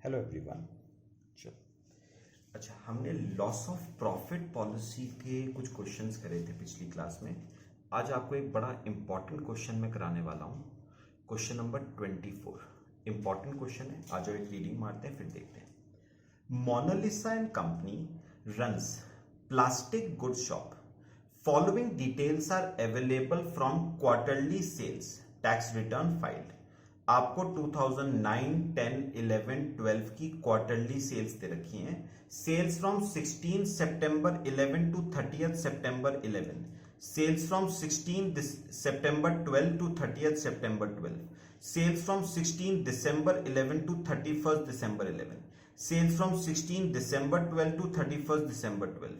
Hello everyone. चलो, अच्छा, हमने लॉस ऑफ प्रॉफिट पॉलिसी के कुछ क्वेश्चंस करे थे पिछली क्लास में। आज आपको एक बड़ा इंपॉर्टेंट क्वेश्चन मैं कराने वाला हूँ। क्वेश्चन नंबर 24 इंपॉर्टेंट क्वेश्चन है। आज एक रीडिंग मारते हैं, फिर देखते हैं। Monalisa and company runs plastic good shop. Following details are available from quarterly sales tax return filed. आपको 2009, 10, 11, 12 की क्वार्टरली सेल्स दे रखी हैं। सेल्स फ्रॉम 16 सितंबर 11 टू 30 सितंबर 11, सेल्स फ्रॉम 16 सितंबर 12 टू 30 सितंबर 12, सेल्स फ्रॉम 16 दिसंबर 11 टू 31 दिसंबर 11, सेल्स फ्रॉम 16 दिसंबर 12 टू 31 दिसंबर 12.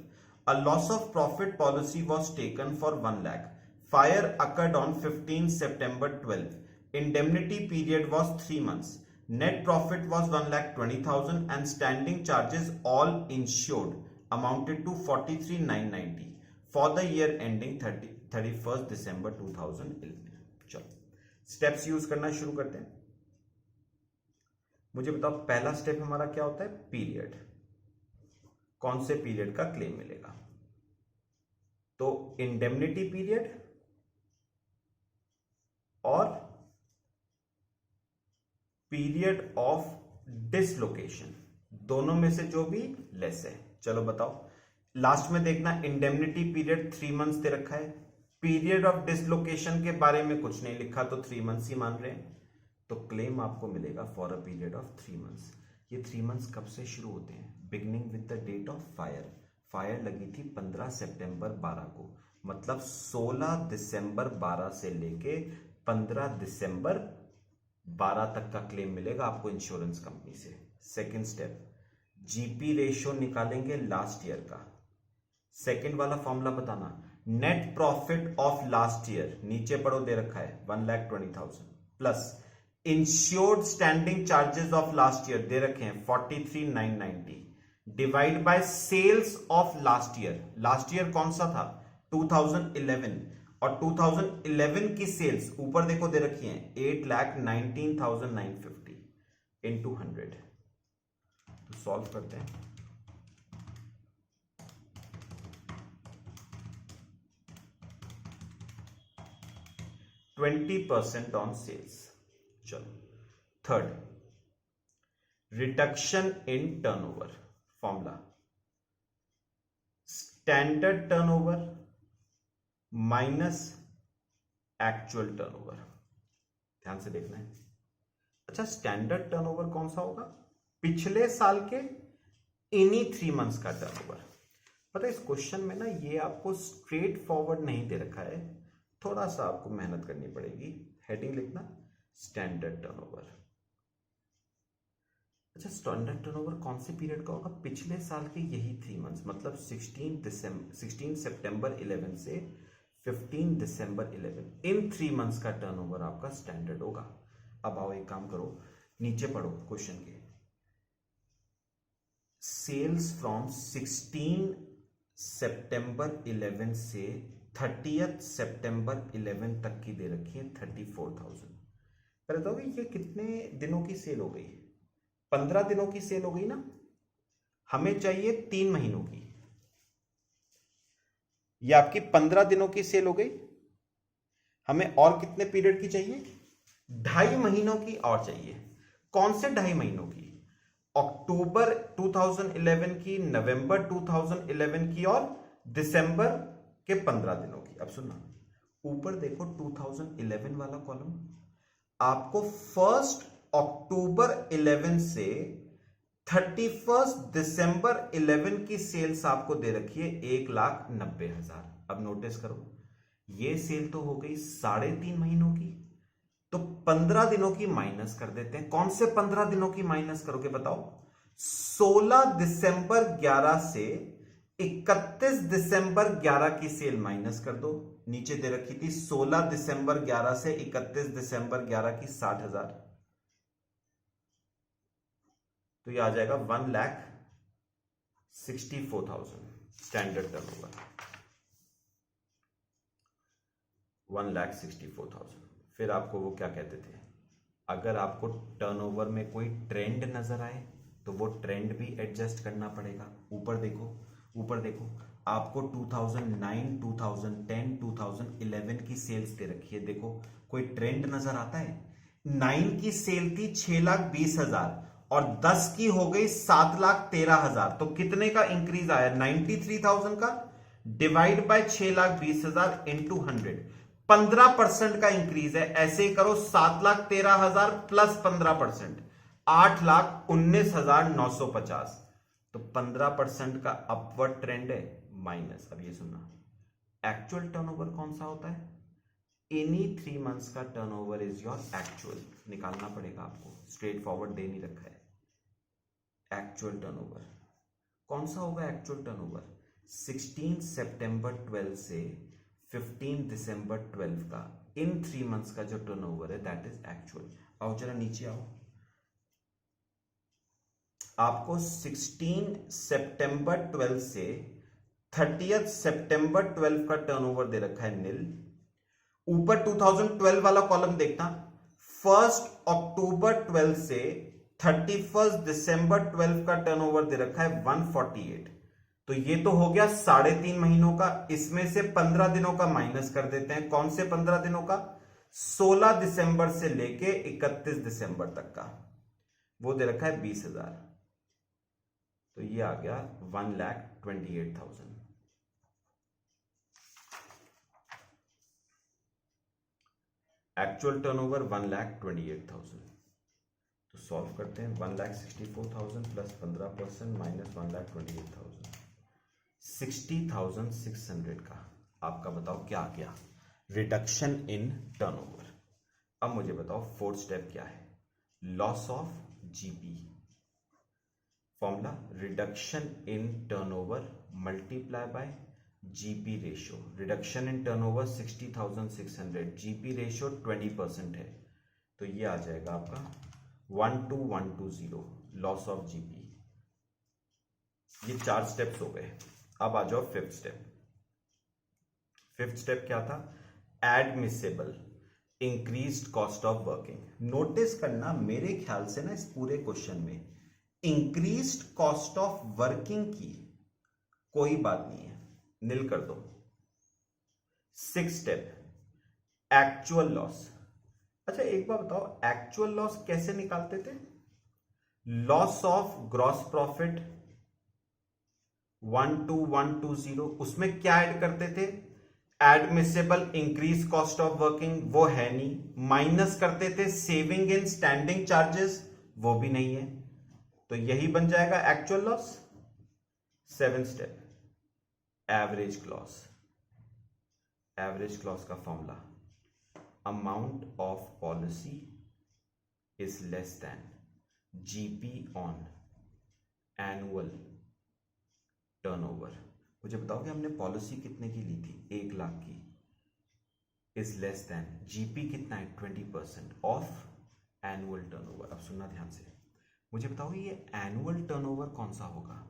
A loss of profit policy was taken for 1 lakh. Fire occurred on 15 September 12. Indemnity period was 3 months. Net profit was 1,20,000 and standing charges all insured amounted to 43,990 for the year ending 31st December 2011. चलो steps use करना शुरू करते हैं। मुझे बताओ, पहला step हमारा क्या होता है? पीरियड। कौन से पीरियड का क्लेम मिलेगा? तो इंडेमनिटी पीरियड और पीरियड ऑफ डिसलोकेशन, दोनों में से जो भी लेस है। चलो बताओ, लास्ट में देखना, इंडेमनिटी पीरियड 3 मंथ्स दे रखा है। पीरियड ऑफ डिसलोकेशन के बारे में कुछ नहीं लिखा, तो 3 मंथ्स ही मान रहे हैं। तो क्लेम आपको मिलेगा for a period of 3 months. ये 3 मंथ्स कब से शुरू होते हैं? Beginning with the date of fire. Fire लगी थी 15 सितंबर 12 को, मतलब 16 दिसंबर 12 से लेके 15 दिसंबर 12 तक का क्लेम मिलेगा आपको इंश्योरेंस कंपनी से। सेकंड स्टेप, जीपी रेशियो निकालेंगे लास्ट ईयर का। सेकंड वाला फॉर्मूला बताना, net profit of last year, नीचे पढ़ो दे रखा है 1,20,000 plus insured standing charges of last year दे रखे हैं 43,990 divide by sales of last year. Last year कौन सा था? 2011, और 2011 की सेल्स ऊपर देखो दे रखी है 8,19,950 इंटू 100। तो सॉल्व करते हैं। %20 ऑन सेल्स। चलो, third, reduction in turnover. Formula, standard turnover minus actual turnover. ध्यान से देखना है। अच्छा, स्टैंडर्ड टर्नओवर कौन सा होगा? पिछले साल के इन्हीं 3 मंथ्स का टर्नओवर। पता है, इस क्वेश्चन में ना ये आपको स्ट्रेट फॉरवर्ड नहीं दे रखा है, थोड़ा सा आपको मेहनत करनी पड़ेगी। हेडिंग लिखना, स्टैंडर्ड टर्नओवर। अच्छा, स्टैंडर्ड टर्नओवर कौन से पीरियड का होगा? पिछले साल के यही 3 मंथ्स, मतलब 16 सितंबर 11 से 15 दिसंबर 11, इन 3 मंथ्स का टर्नओवर आपका स्टैंडर्ड होगा। अब आओ एक काम करो, नीचे पढ़ो क्वेश्चन के। सेल्स फ्रॉम 16 सितंबर 11 से 30 सितंबर 11 तक की दे रखी है 34,000। पहले तो ये कितने दिनों की सेल हो गई? 15 दिनों की सेल हो गई ना। हमें चाहिए 3 महीनों की। ये आपकी 15 दिनों की सेल हो गई। हमें और कितने पीरियड की चाहिए? 2.5 महीनों की और चाहिए। कौन से 2.5 महीनों की? अक्टूबर 2011 की, नवंबर 2011 की और दिसंबर के 15 दिनों की। अब सुनना, ऊपर देखो 2011 वाला कॉलम, आपको 1 अक्टूबर 11 से 31 दिसंबर 11 की सेल्स आपको दे रखी है 1,90,000। अब नोटिस करो, ये सेल तो हो गई 3.5 महीनों की, तो 15 दिनों की माइनस कर देते हैं। कौन से 15 दिनों की माइनस करोगे बताओ? 16 दिसंबर 11 से 31 दिसंबर 11 की सेल माइनस कर दो। नीचे दे रखी थी 16 दिसंबर 11 से 31 दिसंबर 11 की 60,000, तो ये आ जाएगा 1,64,000 स्टैंडर्ड टर्नओवर। 1,64,000। फिर आपको वो क्या कहते थे, अगर आपको टर्नओवर में कोई ट्रेंड नजर आए तो वो ट्रेंड भी एडजस्ट करना पड़ेगा। ऊपर देखो, ऊपर देखो, आपको 2009, 2010, 2011 की सेल्स दे रखी है। देखो कोई ट्रेंड नजर आता है? 9 की सेल थी 6,20,000 और 10 की हो गई 7,13,000, तो कितने का इंक्रीज आया? 93,000 का। डिवाइड बाय 6,20,000 इंटू 100, 15% का इंक्रीज है। ऐसे ही करो, 7,13,000 प्लस 15%, 8,19,950, तो 15% का अपवर्ड ट्रेंड है माइनस। अब ये सुनना, एक्चुअल टर्नओवर कौन सा होता है? एनी 3 मंथ्स का टर्नओवर इज योर एक्चुअल। निकालना पड़ेगा आपको, स्ट्रेट फॉरवर्ड दे नहीं रखा है। एक्चुअल टर्नओवर कौन सा होगा? एक्चुअल टर्नओवर 16 सितंबर 12 से 15 दिसंबर 12 का, इन 3 मंथ्स का जो टर्नओवर है दैट इज एक्चुअल। आओ जरा नीचे आओ, आपको 16 सितंबर 12 से 30 सितंबर 12 का टर्नओवर दे रखा है नील। ऊपर 2012 वाला कॉलम देखना, 1 अक्टूबर 12 से 31 दिसंबर 12 का टर्नओवर दे रखा है 148। तो ये तो हो गया 3.5 महीनों का। इसमें से 15 दिनों का माइनस कर देते हैं। कौन से 15 दिनों का? 16 दिसंबर से लेके 31 दिसंबर तक का, वो दे रखा है 20,000। तो ये आ गया 1,28,000। Actual turnover 1,28,000। तो सॉल्व करते हैं। 1,64,000 प्लस 15% माइनस 1,28,000, 60,600 का आपका बताओ क्या गया? Reduction in turnover. अब मुझे बताओ फोर्थ स्टेप क्या है? Loss of GP. Formula, reduction in turnover multiply by GP ratio. Reduction in turnover 60,600, GP ratio 20% है, तो ये आ जाएगा आपका 12,120, लॉस ऑफ जीपी। ये 4 स्टेप्स हो गए। अब आ जाओ फिफ्थ स्टेप। फिफ्थ स्टेप क्या था? Admissible increased cost of working. Notice करना, मेरे ख्याल से ना इस पूरे क्वेश्चन में इंक्रीज्ड कॉस्ट ऑफ वर्किंग की कोई बात नहीं है, नील कर दो। Sixth step, actual loss. अच्छा एक बात बताओ, एक्चुअल लॉस कैसे निकालते थे? लॉस ऑफ ग्रॉस प्रॉफिट 12,120, उसमें क्या ऐड करते थे? Admissible increase cost of working, वो है नहीं। माइनस करते थे सेविंग इन स्टैंडिंग चार्जेस, वो भी नहीं है, तो यही बन जाएगा actual loss. Seventh step, average clause. Average clause का formula, amount of policy is less than GP on annual turnover. मुझे बताओगे हमने पॉलिसी कितने की ली थी? 1 लाख की। इज लेस देन, जीपी कितना है? 20% ऑफ एनुअल टर्नओवर। अब सुनना ध्यान से, मुझे बताओगे ये एनुअल टर्नओवर कौन सा होगा?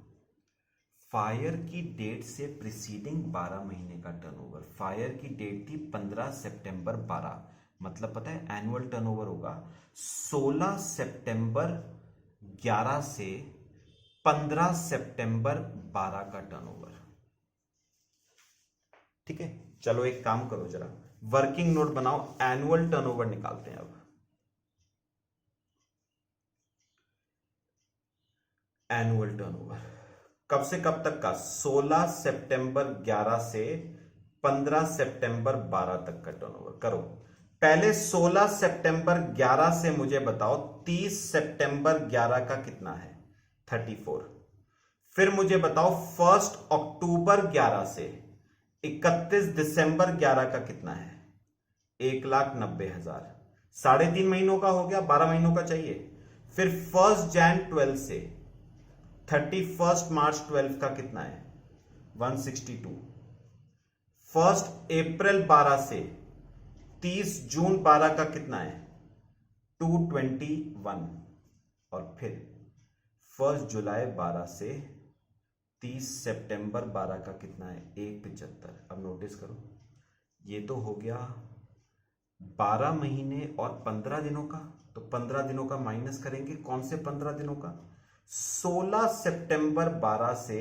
फायर की डेट से प्रीसीडिंग 12 महीने का टर्नओवर। फायर की डेट थी 15 सितंबर 12, मतलब पता है एनुअल टर्नओवर होगा 16 सितंबर 11 से 15 सितंबर 12 का टर्नओवर। ठीक है, चलो एक काम करो, जरा वर्किंग नोट बनाओ, एनुअल टर्नओवर निकालते हैं। अब एनुअल टर्नओवर कब से कब तक का? 16 सितंबर 11 से 15 सितंबर 12 तक का टर्नओवर करो। पहले 16 सितंबर 11 से मुझे बताओ 30 सितंबर 11 का कितना है? 34। फिर मुझे बताओ 1 अक्टूबर 11 से 31 दिसंबर 11 का कितना है? 1,90,000। 3.5 महीनों का हो गया, 12 महीनों का चाहिए। फिर 1 जैन 12 से 31 मार्च 12 का कितना है? 162। 1 अप्रैल 12 से 30 जून 12 का कितना है? 221। और फिर 1 जुलाई 12 से 30 सितंबर 12 का कितना है? 175। अब नोटिस करो, ये तो हो गया 12 महीने और 15 दिनों का, तो 15 दिनों का माइनस करेंगे। कौन से 15 दिनों का? 16 सितंबर 12 से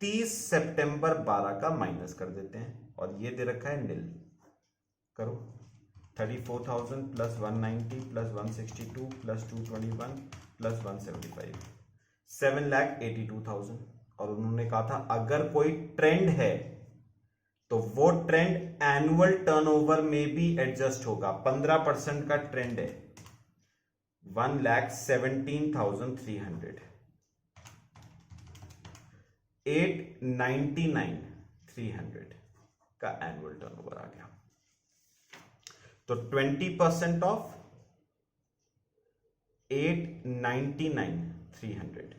30 सितंबर 12 का माइनस कर देते हैं, और ये दे रखा है नील। करो 34,000 प्लस 190 प्लस 162 प्लस 221 प्लस 175, 7,82,000। और उन्होंने कहा था अगर कोई ट्रेंड है तो वो ट्रेंड एनुअल टर्नओवर में भी एडजस्ट होगा। 15% का ट्रेंड है, 1,17,300, 899,300 का एनुअल टर्नओवर आ गया। तो 20% ऑफ 899,300,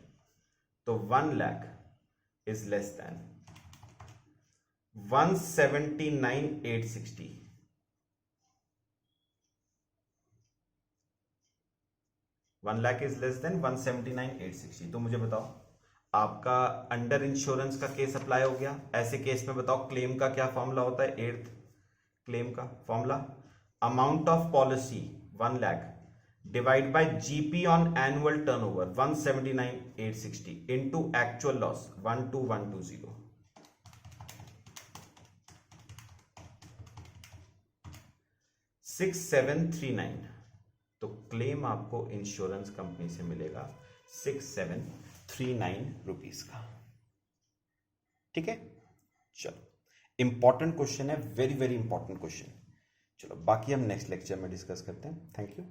तो 1 lakh is less then 179,860। 1 lakh is less then 179,860। तो मुझे बताओ, आपका अंडर इंश्योरेंस का केस अप्लाई हो गया। ऐसे केस में बताओ क्लेम का क्या फॉर्मूला होता है। 8th क्लेम का formula, amount of policy 1 lakh divide by GP on annual turnover 179,860 into actual loss 12120, 6739। तो क्लेम आपको इंश्योरेंस कंपनी से मिलेगा 6739 रुपीज का। ठीक है, चलो इंपॉर्टेंट क्वेश्चन है, वेरी वेरी इंपॉर्टेंट क्वेश्चन। चलो बाकी हम नेक्स्ट लेक्चर में डिस्कस करते हैं। Thank you.